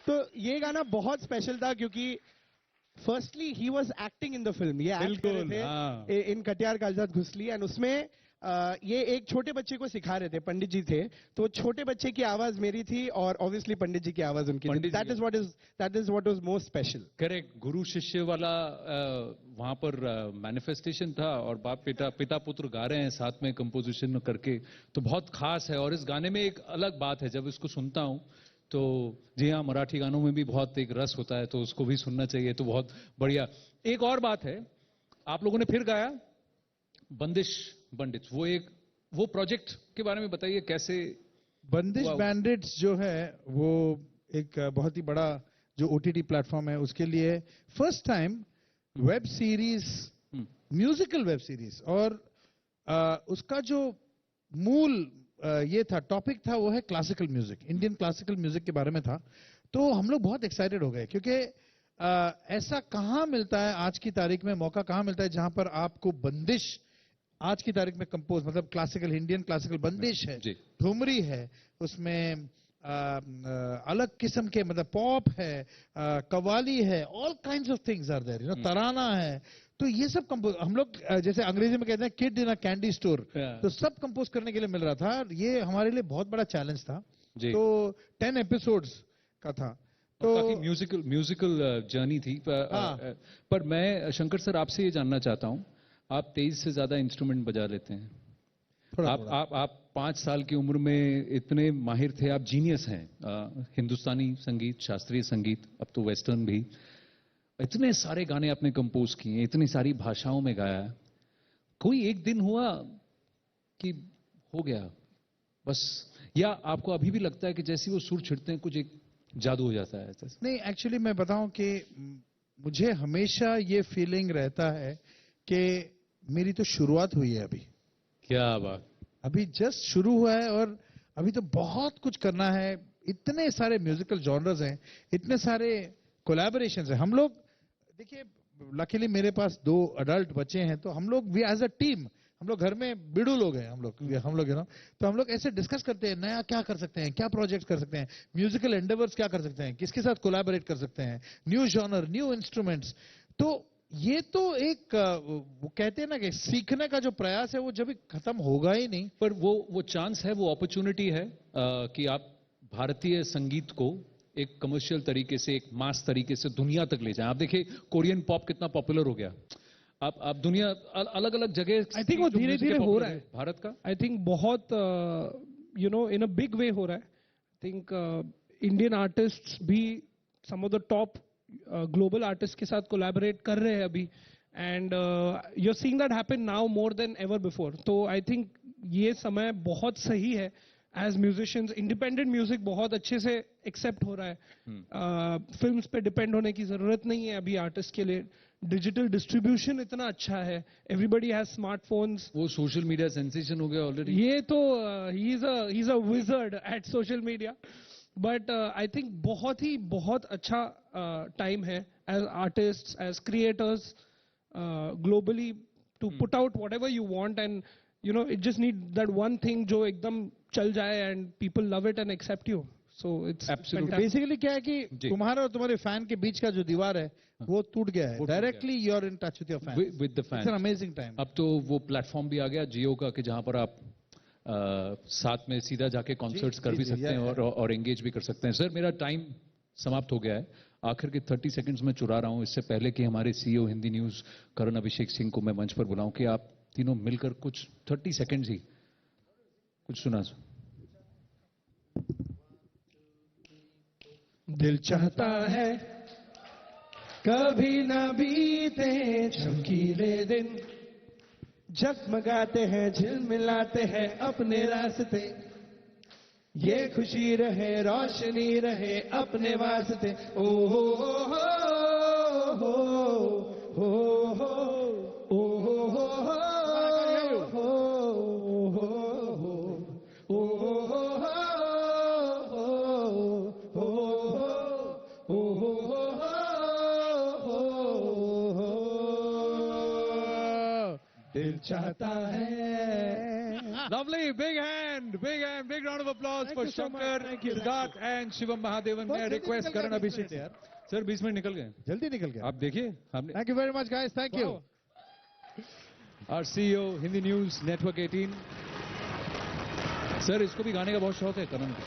तो ये गाना बहुत स्पेशल था क्योंकि firstly he was acting in the film, ये एक्ट कर रहे थे इन कटियार कालजात घुसली, एंड उसमें ये एक छोटे बच्चे को सिखा रहे थे, पंडित जी थे, तो छोटे बच्चे की आवाज मेरी थी और ऑब्वियसली पंडित जी की आवाज उनकी थी. That is what was most special. Correct. गुरु शिष्य वाला वहां पर मैनिफेस्टेशन था और बाप पिता पुत्र गा रहे हैं साथ में कंपोजिशन करके, तो बहुत खास है. और इस गाने में एक अलग बात है, जब इसको सुनता हूं तो जी हाँ, मराठी गानों में भी बहुत एक रस होता है, तो उसको भी सुनना चाहिए. तो बहुत बढ़िया. एक और बात है, आप लोगों ने फिर गाया बंदिश बंडिट्स, वो प्रोजेक्ट के बारे में बताइए कैसे. बंदिश बैंडिट्स जो है वो एक बहुत ही बड़ा जो ओटीटी प्लेटफॉर्म है उसके लिए first time web series, musical web series, और उसका जो मूल ये था, टॉपिक था, वो है classical music, Indian classical music के बारे में था. तो हम लोग बहुत एक्साइटेड हो गए क्योंकि ऐसा कहाँ मिलता है आज की तारीख में, मौका कहाँ मिलता है जहां पर आपको बंदिश आज की तारीख में कंपोज, मतलब क्लासिकल, इंडियन क्लासिकल बंदिश है, ठुमरी है, उसमें अलग किस्म के, मतलब पॉप है, कव्वाली है, all kinds of things are there, tarana है. तो ये सब कंपोज हम लोग, जैसे अंग्रेजी में कहते हैं kid in a candy store, तो सब कंपोज करने के लिए मिल रहा था. ये हमारे लिए बहुत बड़ा चैलेंज था. तो 10 एपिसोड्स का था. तो काफी म्यूजिकल जर्नी थी. पर मैं शंकर सर आपसे ये जानना चाहता हूं, आप 23 से ज्यादा इंस्ट्रूमेंट बजा लेते हैं. आप 5 साल की उम्र में इतने माहिर थे, आप जीनियस हैं. हिंदुस्तानी संगीत, शास्त्रीय संगीत, अब तो वेस्टर्न भी, इतने सारे गाने आपने कंपोज किए, इतनी सारी भाषाओं में गाया. कोई एक दिन हुआ कि हो गया बस, या आपको अभी भी लगता है कि जैसे वो सुर छिड़ते हैं कुछ एक जादू हो जाता है? नहीं, एक्चुअली मैं बताऊं कि मुझे हमेशा ये फीलिंग रहता है कि मेरी तो शुरुआत हुई है अभी. क्या बात. अभी जस्ट शुरू हुआ है और अभी तो बहुत कुछ करना है. इतने सारे म्यूजिकल जॉनर्स हैं, इतने सारे कोलैबोरेशंस हैं. हम लोग देखिए, लकीली मेरे पास 2 अडल्ट बच्चे हैं, तो हम लोग वी एज अ टीम, हम लोग घर में बिड़ू लोग हैं, हम लोग तो हम लोग ऐसे डिस्कस करते हैं, नया क्या कर सकते हैं, क्या प्रोजेक्ट कर सकते हैं, म्यूजिकल एंडेवर्स क्या कर सकते हैं, किसके साथ कोलैबोरेट कर सकते हैं, न्यू जॉनर, न्यू इंस्ट्रूमेंट्स. तो ये तो एक वो कहते हैं ना कि सीखने का जो प्रयास है वो जब खत्म होगा ही नहीं. पर वो चांस है, वो अपॉर्चुनिटी है कि आप भारतीय संगीत को एक कमर्शियल तरीके से, एक मास तरीके से दुनिया तक ले जाएं. आप देखिए कोरियन पॉप कितना पॉपुलर हो गया. आप दुनिया अलग अलग जगह, आई थिंक वो धीरे धीरे हो रहा है भारत का. आई थिंक बहुत इन अ बिग वे हो रहा है. आई थिंक इंडियन आर्टिस्ट भी some of the top global artist के साथ कोलैबोरेट कर रहे हैं अभी, and you are seeing that happen now more than ever before. तो आई थिंक ये समय बहुत सही है. एज म्यूजिशियंस इंडिपेंडेंट म्यूजिक बहुत अच्छे से एक्सेप्ट हो रहा है. फिल्म्स पे डिपेंड होने की जरूरत नहीं है अभी आर्टिस्ट के लिए. डिजिटल डिस्ट्रीब्यूशन इतना अच्छा है, एवरीबody हैज स्मार्टफोन्स. वो सोशल मीडिया सेंसेशन हो गया ऑलरेडी. ये तो ही is a wizard at social media. But I think बहुत अच्छा टाइम है as artist, as creators, globally, to put out whatever you want. And it just need that one thing जो एकदम चल जाए and people love it and accept you. So it's absolutely. Basically क्या है कि तुम्हारा और तुम्हारे फैन के बीच का जो दीवार है वो टूट गया है. Directly you are in touch with your fans. With the fans. It's an amazing time. अब तो वो प्लेटफॉर्म भी आ गया जियो का कि जहां पर आप साथ में सीधा जाके कॉन्सर्ट्स कर भी सकते हैं और एंगेज भी कर सकते हैं. सर मेरा टाइम समाप्त हो गया है. आखिर के 30 सेकंड्स में चुरा रहा हूं, इससे पहले कि हमारे सीईओ हिंदी न्यूज करण अभिषेक सिंह को मैं मंच पर बुलाऊं कि आप तीनों मिलकर कुछ 30 सेकंड्स ही कुछ सुना. दिल चाहता है कभी ना बीते चमकीले दिन, जगमगाते हैं झिलमिलाते हैं अपने रास्ते, ये खुशी रहे रोशनी रहे अपने वास्ते. ओ हो हो हो हो हो दिल चाहता है Lovely, big round of applause Thank for you so much. Shankar, Thank you. Siddharth and Shivam Mahadevan. बहुत मैं जल्दी रिक्वेस्ट निकल गया करना 20 अभिषेक मिनट यार। सर 20 मिनट निकल गए जल्दी निकल गया। आप देखिए हमने thank you very much guys, thank you. Wow. Our CEO Hindi news network 18 sir इसको भी गाने का बहुत शौक है करण को।